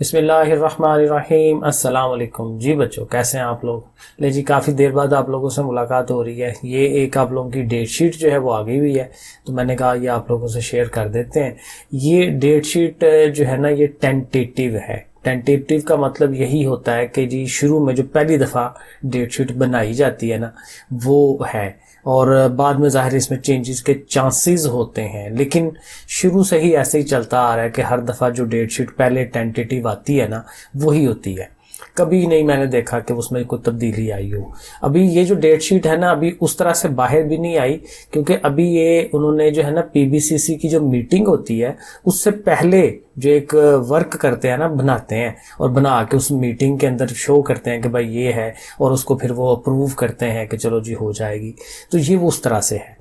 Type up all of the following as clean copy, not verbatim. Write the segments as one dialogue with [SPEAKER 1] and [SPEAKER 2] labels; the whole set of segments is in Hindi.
[SPEAKER 1] बिस्मिल्लाहिर्रहमानिर्रहीम। अस्सलाम वालेकुम। जी बच्चों, कैसे हैं आप लोग? ले जी, काफ़ी देर बाद आप लोगों से मुलाकात हो रही है। ये एक आप लोगों की डेट शीट जो है वो आ गई हुई है, तो मैंने कहा ये आप लोगों से शेयर कर देते हैं। ये डेट शीट जो है ना, ये टेंटेटिव है। टेंटेटिव का मतलब यही होता है कि जी शुरू में जो पहली दफ़ा डेट शीट बनाई जाती है ना, वो है, और बाद में ज़ाहिर इसमें चेंजेस के चांसेस होते हैं, लेकिन शुरू से ही ऐसे ही चलता आ रहा है कि हर दफ़ा जो डेट शीट पहले टेंटेटिव आती है ना, वही होती है। कभी नहीं मैंने देखा कि उसमें कोई तब्दीली आई हो। अभी ये जो डेट शीट है ना, अभी उस तरह से बाहर भी नहीं आई, क्योंकि अभी ये उन्होंने जो है ना पीबीसीसी की जो मीटिंग होती है उससे पहले जो एक वर्क करते हैं ना, बनाते हैं और बना के उस मीटिंग के अंदर शो करते हैं कि भाई ये है, और उसको फिर वो अप्रूव करते हैं कि चलो जी हो जाएगी। तो ये वो उस तरह से है।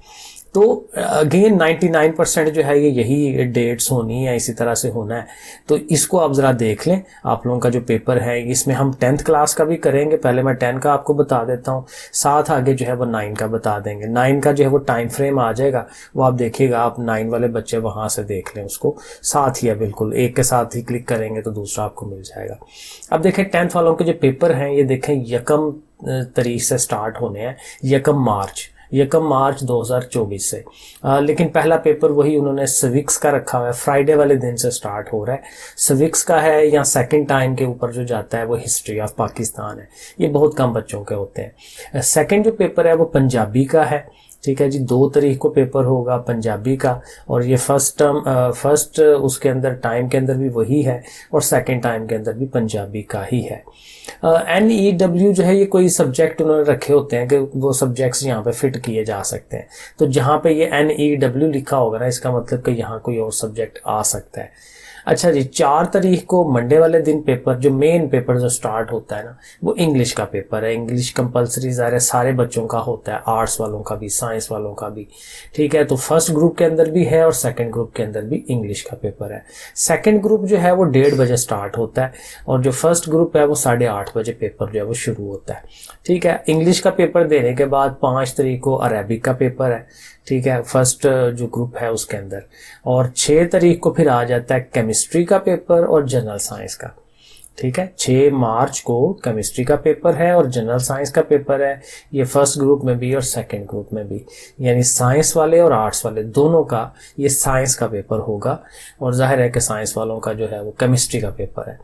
[SPEAKER 1] तो अगेन 99% जो है ये यही डेट्स होनी है, इसी तरह से होना है। तो इसको आप ज़रा देख लें। आप लोगों का जो पेपर है इसमें हम 10th क्लास का भी करेंगे। पहले मैं 10 का आपको बता देता हूँ, साथ आगे जो है वो 9 का बता देंगे। 9 का जो है वो टाइम फ्रेम आ जाएगा, वो आप देखिएगा। आप 9 वाले बच्चे वहाँ से देख लें उसको, साथ ही है बिल्कुल, एक के साथ ही क्लिक करेंगे तो दूसरा आपको मिल जाएगा। अब देखें 10th वालों के जो पेपर हैं, ये देखें 1 तारीख से स्टार्ट होने हैं, 1 मार्च 2024 से। लेकिन पहला पेपर वही उन्होंने सिविक्स का रखा हुआ है, फ्राइडे वाले दिन से स्टार्ट हो रहा है। सिविक्स का है, या सेकंड टाइम के ऊपर जो जाता है वो हिस्ट्री ऑफ पाकिस्तान है। ये बहुत कम बच्चों के होते हैं। सेकंड जो पेपर है वो पंजाबी का है, ठीक है जी। 2 तारीख को पेपर होगा पंजाबी का, और ये फर्स्ट उसके अंदर टाइम के अंदर भी वही है, और सेकंड टाइम के अंदर भी पंजाबी का ही है। NEW जो है, ये कोई सब्जेक्ट उन्होंने रखे होते हैं कि वो सब्जेक्ट्स यहाँ पे फिट किए जा सकते हैं। तो जहाँ पे ये NEW लिखा होगा ना, इसका मतलब कि यहाँ कोई और सब्जेक्ट आ सकता है। अच्छा जी, 4 तारीख को मंडे वाले दिन पेपर, जो मेन पेपर जो स्टार्ट होता है ना, वो इंग्लिश का पेपर है। इंग्लिश कंपलसरी ज़ाहिर है सारे बच्चों का होता है, आर्ट्स वालों का भी, साइंस वालों का भी, ठीक है। तो फर्स्ट ग्रुप के अंदर भी है और सेकंड ग्रुप के अंदर भी इंग्लिश का पेपर है। सेकंड ग्रुप जो है वो 1:30 बजे स्टार्ट होता है, और जो फर्स्ट ग्रुप है वो 8:30 बजे पेपर जो है वो शुरू होता है, ठीक है। इंग्लिश का पेपर देने के बाद 5 तारीख को अरेबिक का पेपर है, ठीक है, फर्स्ट जो ग्रुप है उसके अंदर। और 6 तारीख को फिर आ जाता है केमिस्ट्री का पेपर और जनरल साइंस का, ठीक है। 6 मार्च को केमिस्ट्री का पेपर है और जनरल साइंस का पेपर है। ये फर्स्ट ग्रुप में भी और सेकंड ग्रुप में भी, यानी साइंस वाले और आर्ट्स वाले दोनों का ये साइंस का पेपर होगा, और जाहिर है कि साइंस वालों का जो है वो केमिस्ट्री का पेपर है।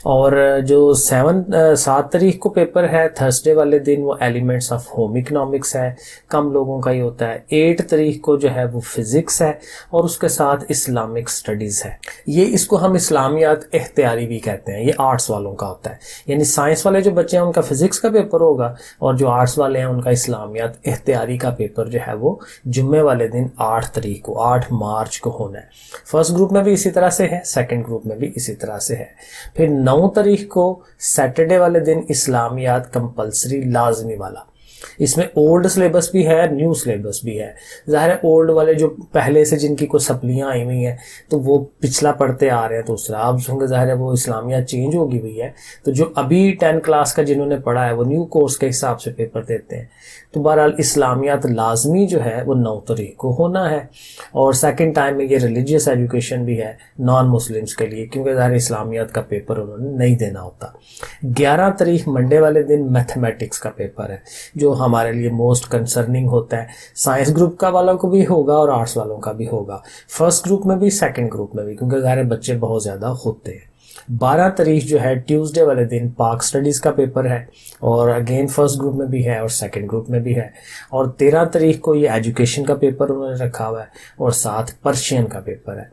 [SPEAKER 1] और जो 7 तारीख को पेपर है थर्सडे वाले दिन, वो एलिमेंट्स ऑफ होम इकोनॉमिक्स है, कम लोगों का ही होता है। 8 तारीख को जो है वो फिजिक्स है, और उसके साथ इस्लामिक स्टडीज़ है। ये इसको हम इस्लामियात इख्तियारी भी कहते हैं, ये आर्ट्स वालों का होता है। यानी साइंस वाले जो बच्चे हैं उनका फिजिक्स का पेपर होगा, और जो आर्ट्स वाले हैं उनका इस्लामियात इख्तियारी का पेपर जो है वो जुम्मे वाले दिन 8 तारीख को, 8 मार्च को होना है। फर्स्ट ग्रुप में भी इसी तरह से है, सेकेंड ग्रुप में भी इसी तरह से है। फिर 9 तारीख को सैटरडे वाले दिन इस्लामियात कंपलसरी लाजमी वाला। इसमें ओल्ड सिलेबस भी है, न्यू सिलेबस भी है। ज़ाहिर है ओल्ड वाले जो पहले से जिनकी कोई सप्लियाँ आई हुई हैं, तो वो पिछला पढ़ते आ रहे हैं, तो दूसरा अब होंगे, ज़ाहिर है वो इस्लामियात चेंज होगी हुई है। तो जो अभी 10 क्लास का जिन्होंने पढ़ा है वो न्यू कोर्स के हिसाब से पेपर देते हैं। तो बहरहाल इस्लामियात लाजमी जो है वो 9 तारीख को होना है। और सेकंड टाइम में ये रिलीजियस एजुकेशन भी है नॉन मुस्लिम्स के लिए, क्योंकि ज़ाहिर इस्लामियात का पेपर उन्होंने नहीं देना होता। 11 तारीख मंडे वाले दिन मैथमेटिक्स का पेपर है, जो हमारे लिए मोस्ट कंसर्निंग होता है। साइंस ग्रुप का वालों को भी होगा और आर्ट्स वालों का भी होगा, फर्स्ट ग्रुप में भी सेकंड ग्रुप में भी, क्योंकि ज़ाहिर बच्चे बहुत ज़्यादा होते हैं। 12 तारीख जो है ट्यूसडे वाले दिन पाक स्टडीज़ का पेपर है, और अगेन फर्स्ट ग्रुप में भी है और सेकंड ग्रुप में भी है। और 13 तारीख को ये एजुकेशन का पेपर उन्होंने रखा हुआ है, और साथ पर्शियन का पेपर है।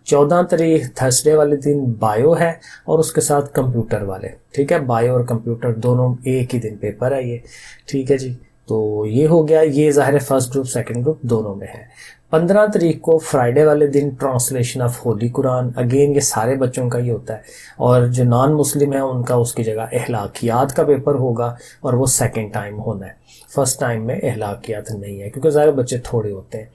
[SPEAKER 1] 14 तारीख थर्सडे वाले दिन बायो है, और उसके साथ कंप्यूटर वाले, ठीक है। बायो और कंप्यूटर दोनों एक ही दिन पेपर है ये, ठीक है जी। तो ये हो गया, ये ज़ाहिर है फर्स्ट ग्रुप सेकंड ग्रुप दोनों में है। 15 तारीख को फ्राइडे वाले दिन translation of Holi Quran, again ये सारे बच्चों का ही होता है, और जो नॉन मुस्लिम है उनका उसकी जगह अखलाकियात का पेपर होगा, और वो सेकंड टाइम होना है। फर्स्ट टाइम में अखलाकियात नहीं है, क्योंकि ज़्यादा बच्चे थोड़े होते हैं।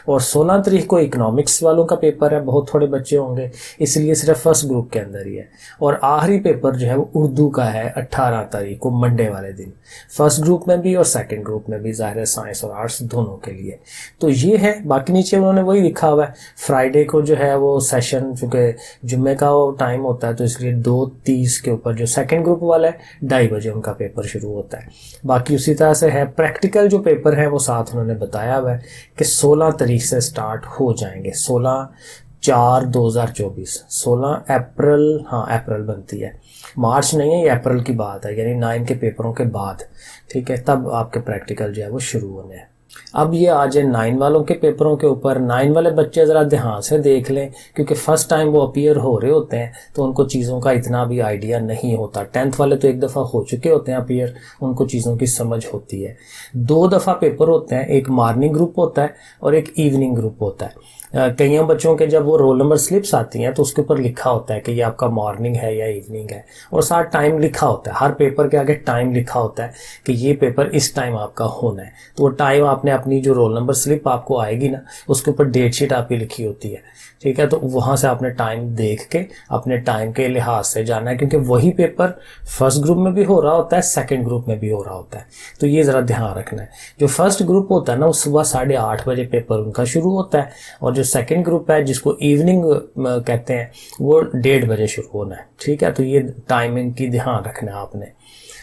[SPEAKER 1] और 16 तारीख को इकोनॉमिक्स वालों का पेपर है, बहुत थोड़े बच्चे होंगे, इसलिए सिर्फ फर्स्ट ग्रुप के अंदर ही है। और आखिरी पेपर जो है वो उर्दू का है 18 तारीख को मंडे वाले दिन, फर्स्ट ग्रुप में भी और सेकंड ग्रुप में भी, ज़ाहिर है साइंस और आर्ट्स दोनों के लिए। तो ये है। बाकी बाकी नीचे उन्होंने वही लिखा हुआ है, फ्राइडे को जो है वो सेशन, चूँकि जुम्मे का वो टाइम होता है तो इसलिए 2:30 के ऊपर जो सेकंड ग्रुप वाला है 2:30 बजे उनका पेपर शुरू होता है। बाकी उसी तरह से है, प्रैक्टिकल जो पेपर है वो साथ उन्होंने बताया हुआ है कि 16 तारीख से स्टार्ट हो जाएंगे, 16/4/2024, 16 अप्रैल, हाँ अप्रैल बनती है, मार्च नहीं है, ये अप्रैल की बात है, यानी 9 के पेपरों के बाद, ठीक है, तब आपके प्रैक्टिकल जो है वो शुरू होने हैं। अब ये आ जाए 9 वालों के पेपरों के ऊपर। 9 वाले बच्चे ज़रा ध्यान से देख लें, क्योंकि फ़र्स्ट टाइम वो अपीयर हो रहे होते हैं तो उनको चीज़ों का इतना भी आइडिया नहीं होता। 10th वाले तो एक दफ़ा हो चुके होते हैं अपीयर, उनको चीज़ों की समझ होती है। 2 दफ़ा पेपर होते हैं, एक मॉर्निंग ग्रुप होता है और एक इवनिंग ग्रुप होता है। कईयों बच्चों के जब वो रोल नंबर स्लिप्स आती हैं तो उसके ऊपर लिखा होता है कि ये आपका मॉर्निंग है या इवनिंग है, और साथ टाइम लिखा होता है, हर पेपर के आगे टाइम लिखा होता है कि ये पेपर इस टाइम आपका होना है। तो वो टाइम आपने अपनी जो रोल नंबर स्लिप आपको आएगी ना, उसके ऊपर डेट शीट आपकी लिखी होती है, ठीक है, तो वहाँ से आपने टाइम देख के अपने टाइम के लिहाज से जाना है, क्योंकि वही पेपर फर्स्ट ग्रुप में भी हो रहा होता है, सेकंड ग्रुप में भी हो रहा होता है, तो ये ज़रा ध्यान रखना है। जो फर्स्ट ग्रुप होता है ना, वो सुबह 8:30 बजे पेपर उनका शुरू होता है, और जो सेकंड ग्रुप है जिसको इवनिंग कहते हैं वो 1:30 बजे शुरू होना है, ठीक है, तो ये टाइमिंग की ध्यान रखना है आपने।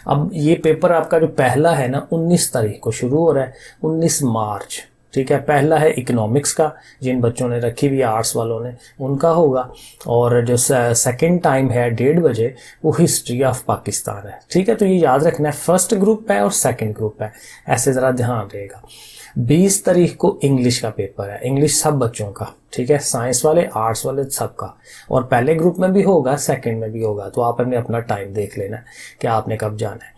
[SPEAKER 1] अब ये पेपर आपका जो पहला है ना 19 तारीख को शुरू हो रहा है, 19 मार्च, ठीक है। पहला है इकोनॉमिक्स का, जिन बच्चों ने रखी हुई आर्ट्स वालों ने उनका होगा, और जो सेकंड टाइम है 1:30 बजे वो हिस्ट्री ऑफ पाकिस्तान है, ठीक है। तो ये याद रखना है, फर्स्ट ग्रुप है और सेकंड ग्रुप है, ऐसे ज़रा ध्यान रहेगा। 20 तारीख को इंग्लिश का पेपर है, इंग्लिश सब बच्चों का, ठीक है, साइंस वाले आर्ट्स वाले सबका, और पहले ग्रुप में भी होगा सेकंड में भी होगा, तो आपने अपना टाइम देख लेना कि आपने कब जाना है।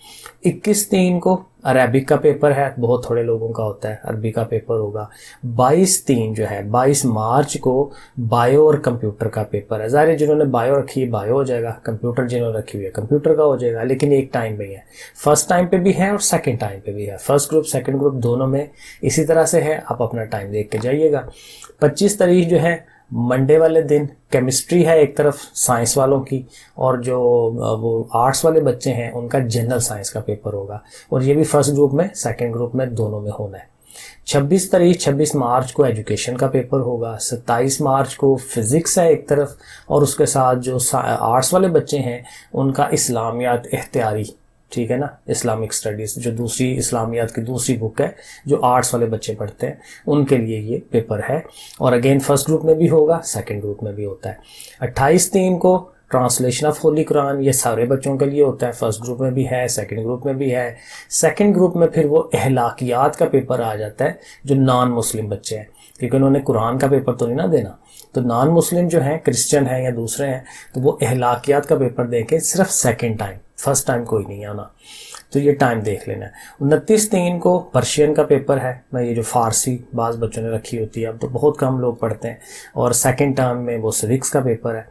[SPEAKER 1] 21/3 को अरबिक का पेपर है, बहुत थोड़े लोगों का होता है, अरबी का पेपर होगा। 22/3 जो है 22 मार्च को बायो और कंप्यूटर का पेपर है। ज़ाहिर जिन्होंने बायो रखी है बायो हो जाएगा, कंप्यूटर जिन्होंने रखी हुई है कंप्यूटर का हो जाएगा, लेकिन एक टाइम पे ही है, फर्स्ट टाइम पे भी है और सेकंड टाइम पे भी है, फर्स्ट ग्रुप सेकंड ग्रुप दोनों में इसी तरह से है, आप अपना टाइम देख के जाइएगा। 25 तारीख जो है मंडे वाले दिन केमिस्ट्री है एक तरफ साइंस वालों की, और जो वो आर्ट्स वाले बच्चे हैं उनका जनरल साइंस का पेपर होगा, और ये भी फर्स्ट ग्रुप में सेकंड ग्रुप में दोनों में होना है। 26 मार्च को एजुकेशन का पेपर होगा। 27 मार्च को फिज़िक्स है एक तरफ, और उसके साथ जो आर्ट्स वाले बच्चे हैं उनका इस्लामियात इख्तियारी, ठीक है ना, इस्लामिक स्टडीज़ जो दूसरी इस्लामियात की दूसरी बुक है जो आर्ट्स वाले बच्चे पढ़ते हैं उनके लिए ये पेपर है, और अगेन फर्स्ट ग्रुप में भी होगा सेकंड ग्रुप में भी होता है। 28/3 को ट्रांसलेशन ऑफ होली कुरान, ये सारे बच्चों के लिए होता है, फर्स्ट ग्रुप में भी है सेकंड ग्रुप में भी है। सेकंड ग्रुप में फिर वो अहलाकियात का पेपर आ जाता है जो नॉन मुस्लिम बच्चे हैं, क्योंकि उन्होंने कुरान का पेपर तो नहीं ना देना, तो नॉन मुस्लिम जो हैं क्रिश्चियन हैं या दूसरे हैं तो वो अहलाकियात का पेपर देके सिर्फ सेकंड टाइम, फर्स्ट टाइम कोई नहीं आना, तो ये टाइम देख लेना है। 29/3 को पर्शियन का पेपर है, मैं ये जो फारसी बाज़ बच्चों ने रखी होती है, अब तो बहुत कम लोग पढ़ते हैं, और सेकंड टर्म में वो सिविक्स का पेपर है,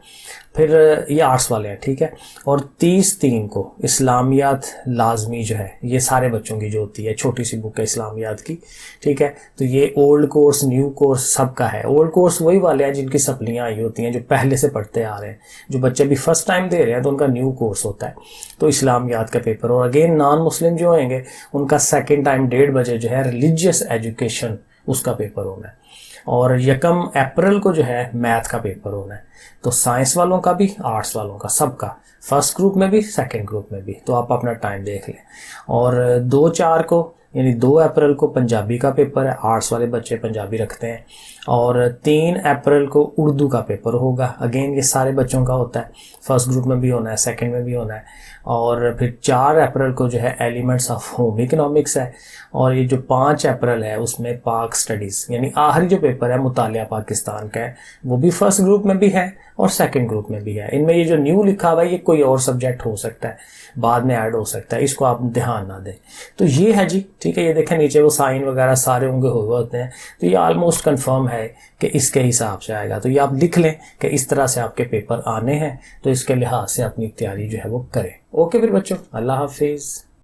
[SPEAKER 1] फिर ये आर्ट्स वाले हैं, ठीक है। और 30/3 को इस्लामियात लाजमी जो है ये सारे बच्चों की जो होती है, छोटी सी बुक है इस्लामियात की, ठीक है, तो ये ओल्ड कोर्स न्यू कोर्स सबका है। ओल्ड कोर्स वही वाले हैं जिनकी सप्लियाँ आई होती हैं, जो पहले से पढ़ते आ रहे हैं, जो बच्चे भी फर्स्ट टाइम दे रहे हैं तो उनका न्यू कोर्स होता है, तो इस्लामियात का पेपर। और अगेन नॉन मुस्लिम जो होंगे उनका सेकंड टाइम 1:30 बजे जो है रिलीजियस एजुकेशन उसका पेपर होना है, और 1 अप्रैल को जो है मैथ का पेपर होना है। तो साइंस वालों का भी आर्ट्स वालों का सबका, फर्स्ट ग्रुप में भी सेकंड ग्रुप में भी, तो आप अपना टाइम देख लें। और 2/4 को यानी 2 अप्रैल को पंजाबी का पेपर है, आर्ट्स वाले बच्चे पंजाबी रखते हैं, और 3 अप्रैल को उर्दू का पेपर होगा, अगेन ये सारे बच्चों का होता है, फर्स्ट ग्रुप में भी होना है सेकंड में भी होना है। और फिर 4 अप्रैल को जो है एलिमेंट्स ऑफ होम इकोनॉमिक्स है, और ये जो 5 अप्रैल है उसमें पाक स्टडीज़ यानी आखिरी जो पेपर है मुतालिया पाकिस्तान का है, वो भी फर्स्ट ग्रुप में भी है और सेकंड ग्रुप में भी है। इनमें ये जो न्यू लिखा हुआ है ये कोई और सब्जेक्ट हो सकता है, बाद में ऐड हो सकता है, इसको आप ध्यान ना दें। तो ये है जी, ठीक है, ये देखें नीचे वो साइन वगैरह सारे होंगे हुए होते हैं, तो ये ऑलमोस्ट कंफर्म है कि इसके हिसाब से आएगा। तो ये आप लिख लें कि इस तरह से आपके पेपर आने हैं, तो इसके लिहाज से अपनी तैयारी जो है वो करें। ओके फिर बच्चों, अल्लाह हाफिज़।